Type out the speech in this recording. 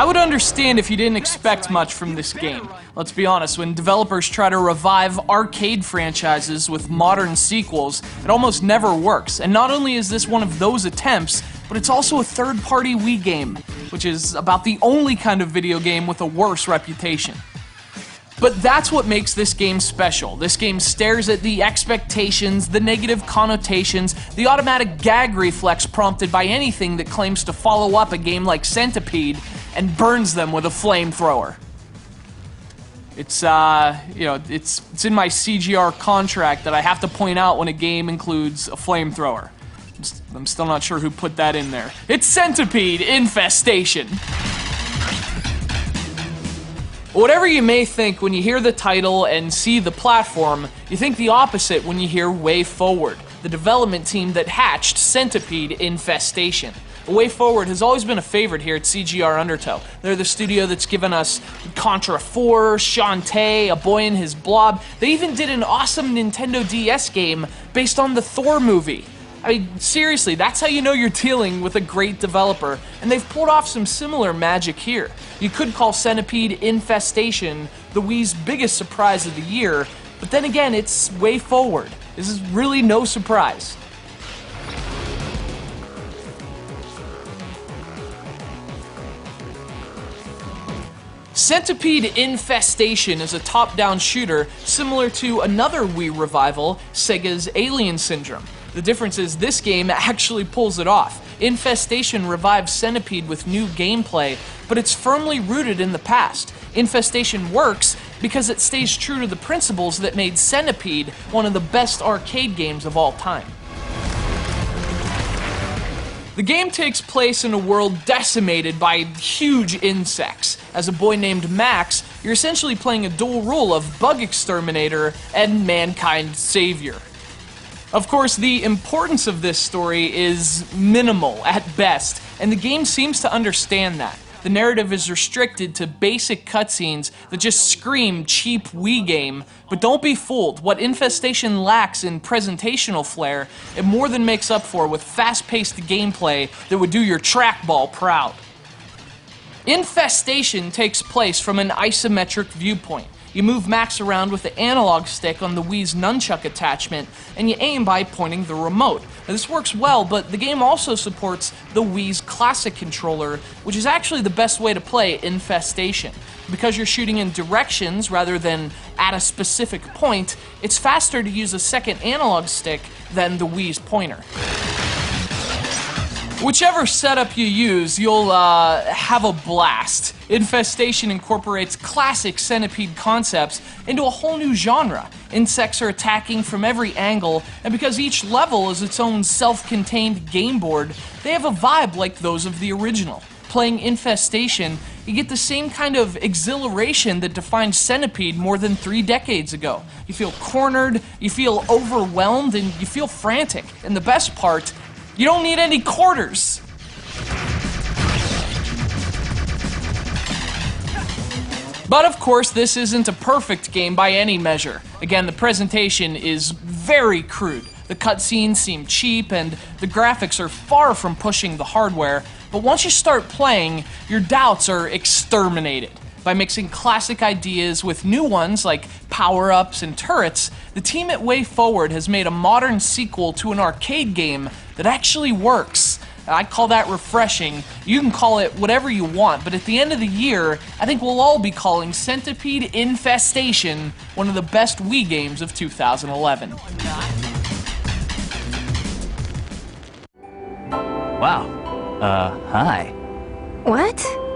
would understand if you didn't expect much from this game. Let's be honest, when developers try to revive arcade franchises with modern sequels, it almost never works. And not only is this one of those attempts, but it's also a third-party Wii game, which is about the only kind of video game with a worse reputation. But that's what makes this game special. This game stares at the expectations, the negative connotations, the automatic gag reflex prompted by anything that claims to follow up a game like Centipede, and burns them with a flamethrower. It's it's in my CGR contract that I have to point out when a game includes a flamethrower. I'm still not sure who put that in there. It's Centipede Infestation. Whatever you may think when you hear the title and see the platform, you think the opposite when you hear Way Forward, the development team that hatched Centipede Infestation. Way Forward has always been a favorite here at CGR Undertow. They're the studio that's given us Contra 4, Shantae, A Boy and His Blob. They even did an awesome Nintendo DS game based on the Thor movie. I mean, seriously, that's how you know you're dealing with a great developer, and they've pulled off some similar magic here. You could call Centipede Infestation the Wii's biggest surprise of the year, but then again, it's Way Forward. This is really no surprise. Centipede Infestation is a top-down shooter similar to another Wii revival, Sega's Alien Syndrome. The difference is this game actually pulls it off. Infestation revives Centipede with new gameplay, but it's firmly rooted in the past. Infestation works because it stays true to the principles that made Centipede one of the best arcade games of all time. The game takes place in a world decimated by huge insects. As a boy named Max, you're essentially playing a dual role of bug exterminator and mankind savior. Of course, the importance of this story is minimal at best, and the game seems to understand that. The narrative is restricted to basic cutscenes that just scream cheap Wii game, but don't be fooled. What Infestation lacks in presentational flair, it more than makes up for with fast-paced gameplay that would do your trackball proud. Infestation takes place from an isometric viewpoint. You move Max around with the analog stick on the Wii's nunchuck attachment, and you aim by pointing the remote. Now, this works well, but the game also supports the Wii's classic controller, which is actually the best way to play Infestation. Because you're shooting in directions rather than at a specific point, it's faster to use a second analog stick than the Wii's pointer. Whichever setup you use, you'll have a blast. Infestation incorporates classic Centipede concepts into a whole new genre. Insects are attacking from every angle, and because each level is its own self-contained game board, they have a vibe like those of the original. Playing Infestation, you get the same kind of exhilaration that defined Centipede more than 3 decades ago. You feel cornered, you feel overwhelmed, and you feel frantic. And the best part, you don't need any quarters. But of course, this isn't a perfect game by any measure. Again, the presentation is very crude. The cutscenes seem cheap, and the graphics are far from pushing the hardware. But once you start playing, your doubts are exterminated. By mixing classic ideas with new ones like power-ups and turrets, the team at Way Forward has made a modern sequel to an arcade game that actually works. I call that refreshing. You can call it whatever you want, but at the end of the year, I think we'll all be calling Centipede Infestation one of the best Wii games of 2011. Wow. Hi. What?